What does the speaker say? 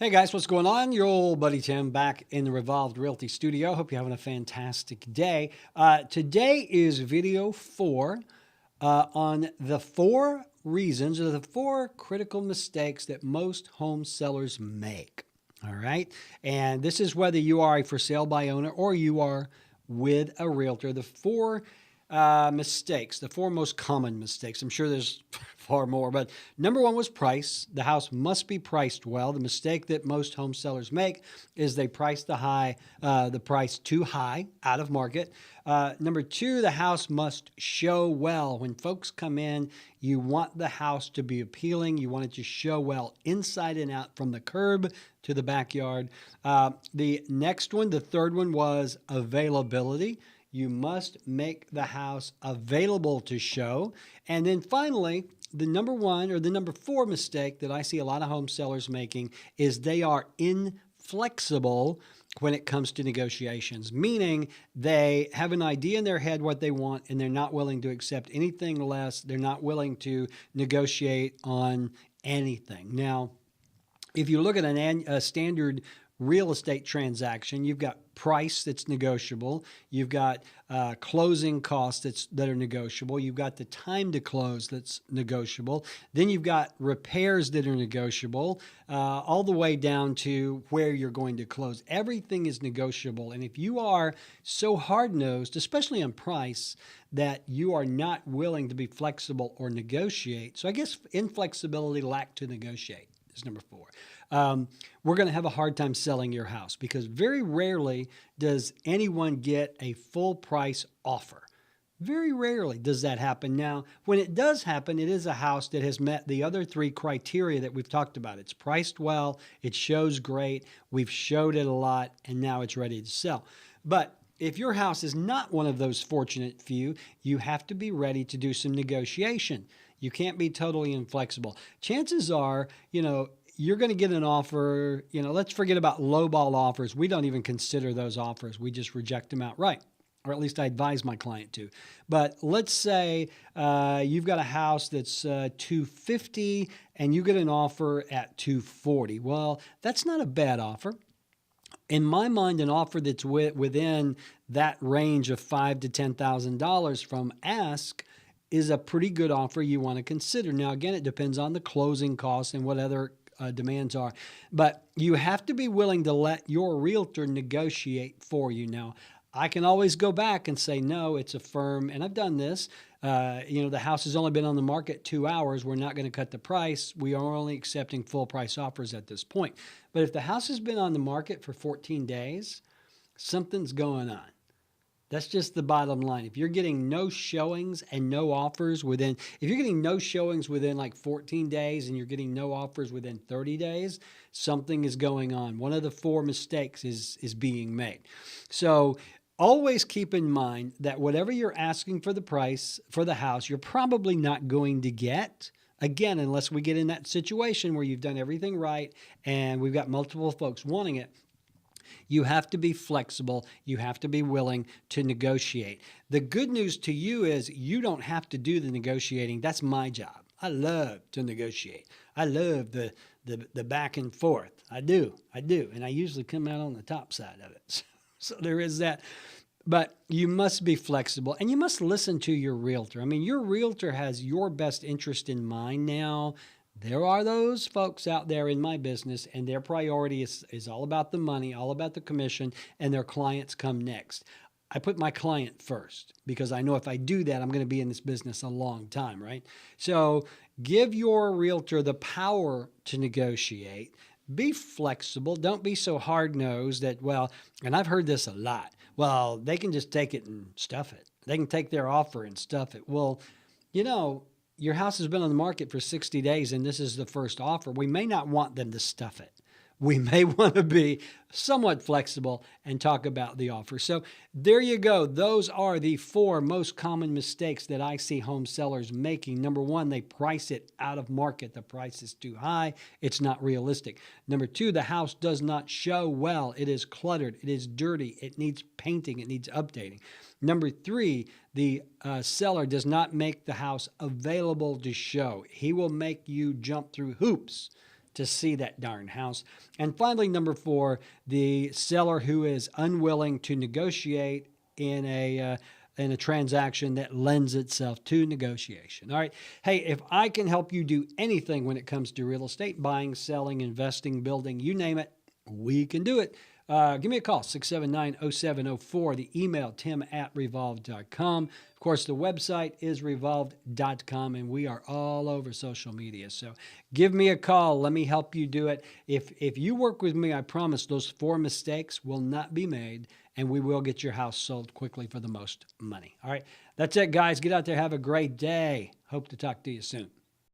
Hey guys, what's going on? Your old buddy Tim back in the Revolved Realty studio. Hope you're having a fantastic day. Today is video 4 on the 4 reasons or the 4 critical mistakes that most home sellers make. All right. And this is whether you are a for sale by owner or you are with a realtor. The 4 mistakes, the 4 most common mistakes. I'm sure there's far more, but number 1 was price. The house must be priced well. The mistake that most home sellers make is they price the price too high, out of market. Number 2, the house must show well. When folks come in, you want the house to be appealing. You want it to show well inside and out, from the curb to the backyard. The next one, the third one, was availability. You must make the house available to show. And then finally, the number 1 or the number 4 mistake that I see a lot of home sellers making is they are inflexible when it comes to negotiations, meaning they have an idea in their head what they want and they're not willing to accept anything less. They're not willing to negotiate on anything. Now, if you look at a standard real estate transaction, you've got price that's negotiable. You've got closing costs that are negotiable. You've got the time to close that's negotiable. Then you've got repairs that are negotiable, all the way down to where you're going to close. Everything is negotiable. And if you are so hard-nosed, especially on price, that you are not willing to be flexible or negotiate. So I guess inflexibility, lack to negotiate, is number 4. We're going to have a hard time selling your house because very rarely does anyone get a full price offer. Very rarely does that happen. Now, when it does happen, it is a house that has met the other 3 criteria that we've talked about. It's priced well, it shows great, we've showed it a lot, and now it's ready to sell. But if your house is not one of those fortunate few, you have to be ready to do some negotiation. You can't be totally inflexible. Chances are, you're going to get an offer. Let's forget about lowball offers. We don't even consider those offers. We just reject them outright, or at least I advise my client to. But let's say you've got a house that's $250 and you get an offer at $240. Well, that's not a bad offer. In my mind, an offer that's within that range of $5,000 to $10,000 from ask is a pretty good offer you want to consider. Now, again, it depends on the closing costs and what other demands are. But you have to be willing to let your realtor negotiate for you. Now, I can always go back and say, no, it's a firm, and I've done this. The house has only been on the market 2 hours. We're not going to cut the price. We are only accepting full price offers at this point. But if the house has been on the market for 14 days, something's going on. That's just the bottom line. If you're getting no showings and no offers if you're getting no showings within like 14 days and you're getting no offers within 30 days, something is going on. One of the 4 mistakes is being made. So always keep in mind that whatever you're asking for the price for the house, you're probably not going to get. Again, unless we get in that situation where you've done everything right and we've got multiple folks wanting it. You have to be flexible. You have to be willing to negotiate. The good news to you is you don't have to do the negotiating. That's my job. I love to negotiate. I love the back and forth. I do. And I usually come out on the top side of it. So there is that. But you must be flexible and you must listen to your realtor. I mean, your realtor has your best interest in mind now. There are those folks out there in my business, and their priority is all about the money, all about the commission, and their clients come next. I put my client first because I know if I do that, I'm going to be in this business a long time, right? So give your realtor the power to negotiate. Be flexible. Don't be so hard-nosed that, and I've heard this a lot, they can just take it and stuff it. They can take their offer and stuff it. Well, your house has been on the market for 60 days and this is the first offer. We may not want them to stuff it. We may want to be somewhat flexible and talk about the offer. So there you go. Those are the 4 most common mistakes that I see home sellers making. Number 1, they price it out of market. The price is too high. It's not realistic. Number 2, the house does not show well. It is cluttered. It is dirty. It needs painting. It needs updating. Number 3, the seller does not make the house available to show. He will make you jump through hoops to see that darn house. And finally, number 4, the seller who is unwilling to negotiate in a transaction that lends itself to negotiation. All right. Hey, if I can help you do anything when it comes to real estate, buying, selling, investing, building, you name it, we can do it. Give me a call, 679-0704. The email, tim@revolved.com. Of course, the website is revolved.com, and we are all over social media. So give me a call. Let me help you do it. If you work with me, I promise those 4 mistakes will not be made, and we will get your house sold quickly for the most money. All right. That's it, guys. Get out there. Have a great day. Hope to talk to you soon.